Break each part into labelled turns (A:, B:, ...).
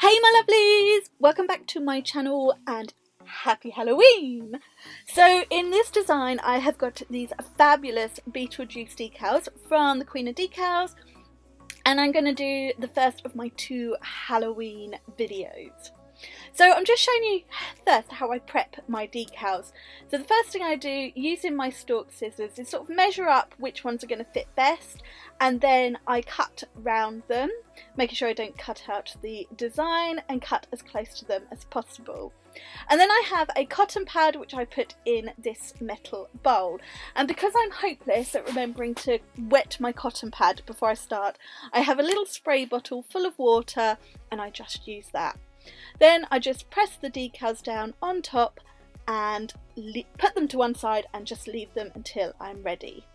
A: Hey my lovelies! Welcome back to my channel and happy Halloween! So in this design I have got these fabulous Beetlejuice decals from the Queen of Decals, and I'm going to do the first of my 2 Halloween videos. So I'm just showing you first how I prep my decals. So the first thing I do using my stalk scissors is sort of measure up which ones are going to fit best, and then I cut round them, making sure I don't cut out the design, and cut as close to them as possible. And then I have a cotton pad which I put in this metal bowl, and because I'm hopeless at remembering to wet my cotton pad before I start, I have a little spray bottle full of water and I just use that. Then I just press the decals down on top and put them to one side and just leave them until I'm ready.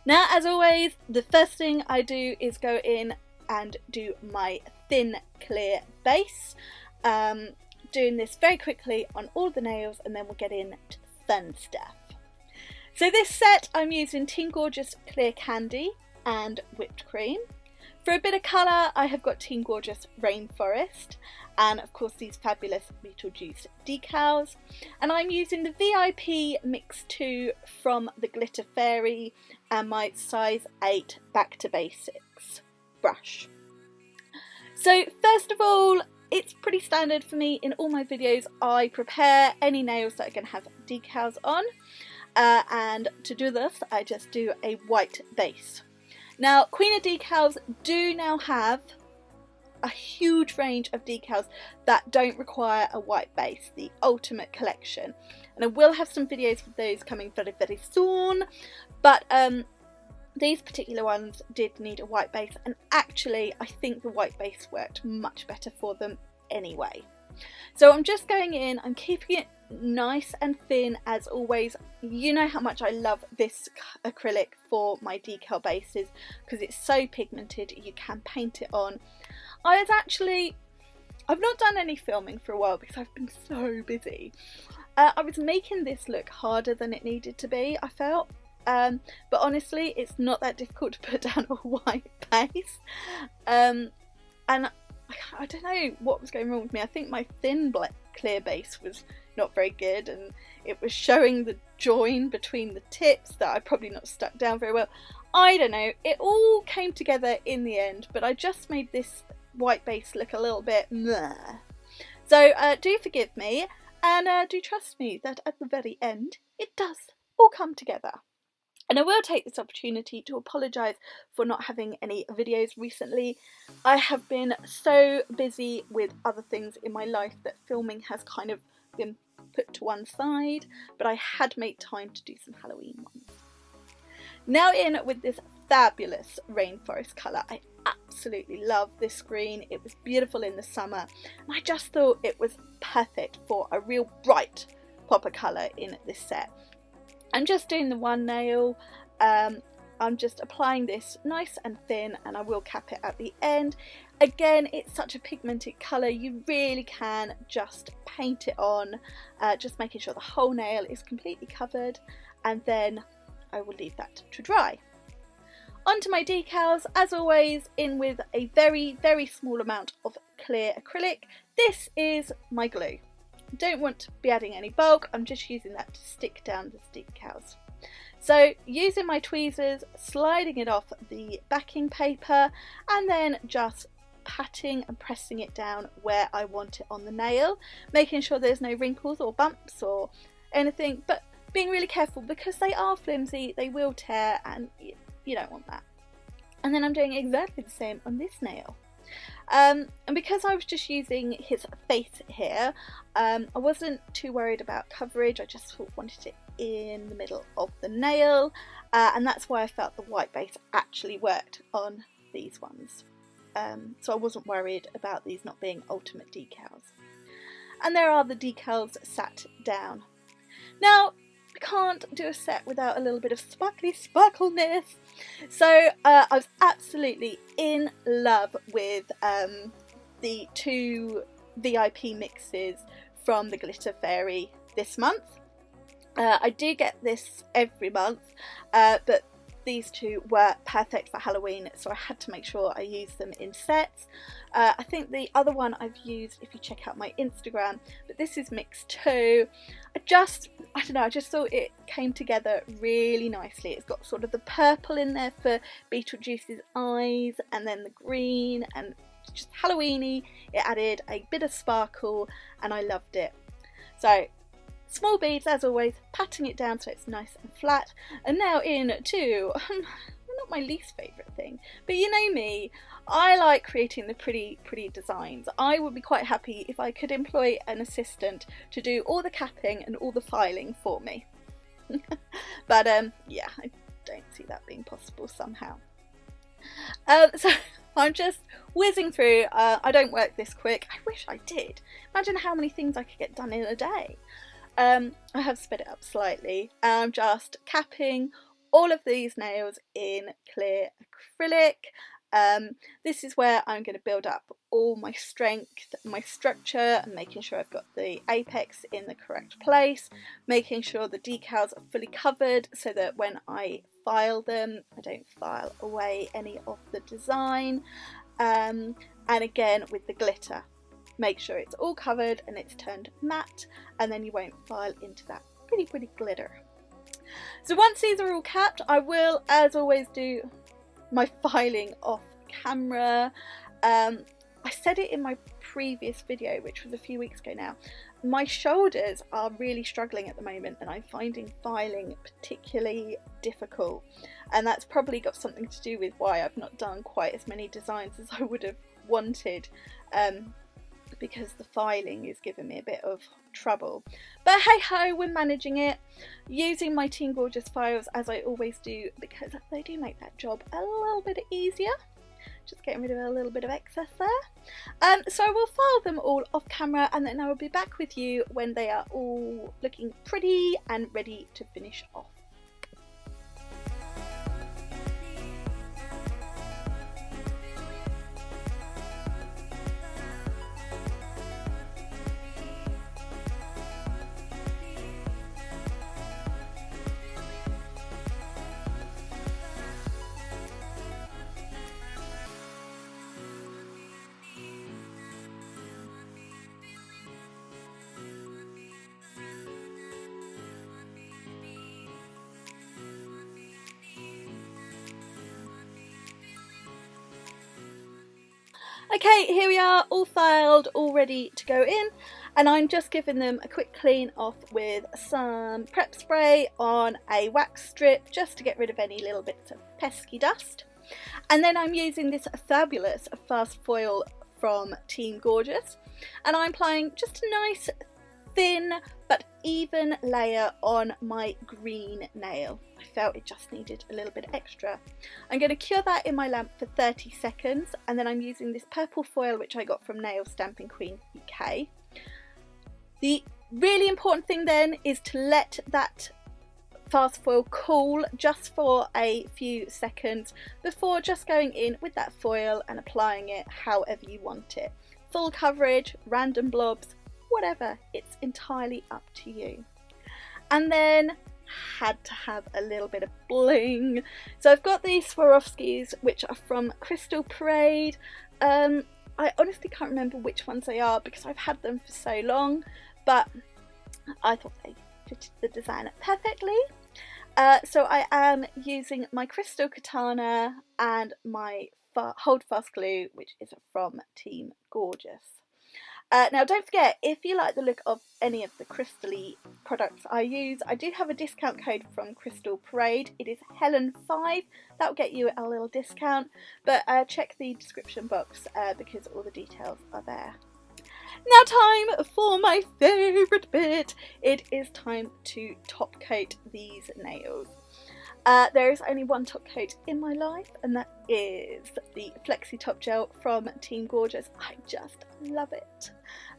A: Now, as always, the first thing I do is go in and do my thin clear base, doing this very quickly on all the nails, and then we'll get into the fun stuff. So this set I'm using Teen Gorgeous Clear Candy and whipped cream. For a bit of colour I have got Teen Gorgeous Rainforest, and of course these fabulous Beetlejuice decals, and I'm using the VIP Mix 2 from the Glitter Fairy and my size 8 Back to Basics brush. So first of all, it's pretty standard for me in all my videos, I prepare any nails that are going to have decals on, and to do this I just do a white base. Now, Queen of Decals do now have a huge range of decals that don't require a white base, the Ultimate Collection. And I will have some videos for those coming very, very soon. But these particular ones did need a white base, and actually I think the white base worked much better for them anyway. So I'm just going in, I'm keeping it nice and thin as always. You know how much I love this acrylic for my decal bases because it's so pigmented, you can paint it on. I've not done any filming for a while because I've been so busy. I was making this look harder than it needed to be, I felt, but honestly it's not that difficult to put down a white base, and I don't know what was going wrong with me. I think my thin black clear base was not very good, and it was showing the join between the tips that I probably not stuck down very well. I don't know, it all came together in the end, but I just made this white base look a little bit meh. So do forgive me, and do trust me that at the very end it does all come together. And I will take this opportunity to apologise for not having any videos recently. I have been so busy with other things in my life that filming has kind of been put to one side, but I had made time to do some Halloween ones. Now in with this fabulous Rainforest colour. I absolutely love this green. It was beautiful in the summer, and I just thought it was perfect for a real bright popper colour in this set. I'm just doing the one nail, I'm just applying this nice and thin, and I will cap it at the end. Again, it's such a pigmented colour, you really can just paint it on, just making sure the whole nail is completely covered, and then I will leave that to dry. Onto my decals, as always, in with a very, very small amount of clear acrylic. This is my glue. Don't want to be adding any bulk, I'm just using that to stick down the decals. So using my tweezers, sliding it off the backing paper, and then just patting and pressing it down where I want it on the nail, making sure there's no wrinkles or bumps or anything, but being really careful because they are flimsy, they will tear, and you don't want that. And then I'm doing exactly the same on this nail. And because I was just using his face here, I wasn't too worried about coverage. I just sort of wanted it in the middle of the nail, and that's why I felt the white base actually worked on these ones. So I wasn't worried about these not being ultimate decals. And there are the decals sat down. Now, I can't do a set without a little bit of sparkly sparkleness. So I was absolutely in love with the 2 VIP mixes from the Glitter Fairy this month. I do get this every month, but these two were perfect for Halloween, so I had to make sure I used them in sets. I think the other one I've used, if you check out my Instagram, but this is mix 2. I don't know, I just thought it came together really nicely. It's got sort of the purple in there for Beetlejuice's eyes, and then the green, and just Halloweeny. It added a bit of sparkle, and I loved it. So small beads as always, patting it down so it's nice and flat. And now into not my least favourite thing, but you know me, I like creating the pretty designs. I would be quite happy if I could employ an assistant to do all the capping and all the filing for me. But yeah, I don't see that being possible somehow. So I'm just whizzing through. I don't work this quick. I wish I did. Imagine how many things I could get done in a day. I have sped it up slightly. I'm just capping all of these nails in clear acrylic. This is where I'm going to build up all my strength, my structure, and making sure I've got the apex in the correct place, making sure the decals are fully covered so that when I file them, I don't file away any of the design. And again with the glitter, make sure it's all covered and it's turned matte, and then you won't file into that pretty glitter. So once these are all capped, I will, as always, do my filing off camera. I said it in my previous video, which was a few weeks ago now. My shoulders are really struggling at the moment, and I'm finding filing particularly difficult, and that's probably got something to do with why I've not done quite as many designs as I would have wanted, because the filing is giving me a bit of trouble. But hey ho, we're managing it, using my Team Gorgeous files as I always do, because they do make that job a little bit easier. Just getting rid of a little bit of excess there. So I will file them all off camera, and then I will be back with you when they are all looking pretty and ready to finish off. Okay, here we are, all filed, all ready to go in, and I'm just giving them a quick clean off with some prep spray on a wax strip, just to get rid of any little bits of pesky dust. And then I'm using this fabulous fast foil from Team Gorgeous, and I'm applying just a nice thin but even layer on my green nail. I felt it just needed a little bit extra. I'm going to cure that in my lamp for 30 seconds, and then I'm using this purple foil which I got from Nail Stamping Queen UK. The really important thing then is to let that fast foil cool just for a few seconds before just going in with that foil and applying it however you want it. Full coverage, random blobs, whatever, it's entirely up to you. And then had to have a little bit of bling, so I've got these Swarovskis which are from Crystal Parade. I honestly can't remember which ones they are because I've had them for so long, but I thought they fitted the design perfectly. So I am using my crystal katana and my hold fast glue, which is from Team Gorgeous. Now don't forget, if you like the look of any of the crystally products I use, I do have a discount code from Crystal Parade. It is Helen 5. That will get you a little discount, but check the description box because all the details are there. Now time for my favourite bit. It is time to top coat these nails. There is only one top coat in my life, and that is the Flexi Top Gel from Team Gorgeous. I just love it.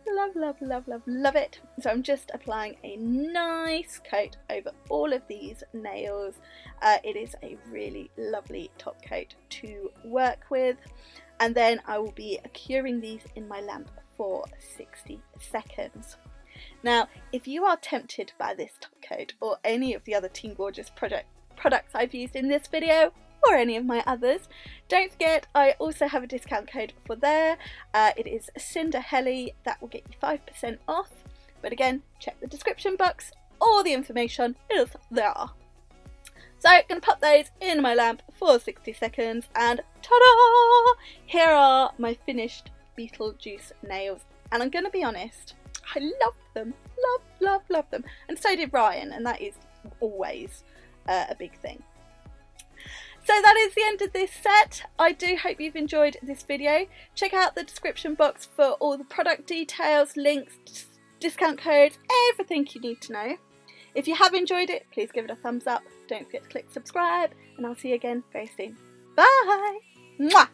A: Love it. So I'm just applying a nice coat over all of these nails. It is a really lovely top coat to work with, and then I will be curing these in my lamp for 60 seconds. Now, if you are tempted by this top coat or any of the other Team Gorgeous products products I've used in this video or any of my others. Don't forget, I also have a discount code for there. It is CinderHelly. That will get you 5% off. But again, check the description box. All the information is there. So I'm going to pop those in my lamp for 60 seconds and ta-da! Here are my finished Beetlejuice nails. And I'm going to be honest, I love them. Love them. And so did Ryan, and that is always a big thing. So that is the end of this set. I do hope you've enjoyed this video. Check out the description box for all the product details, links, discount codes, everything you need to know. If you have enjoyed it, please give it a thumbs up. Don't forget to click subscribe, and I'll see you again very soon. Bye! Mwah!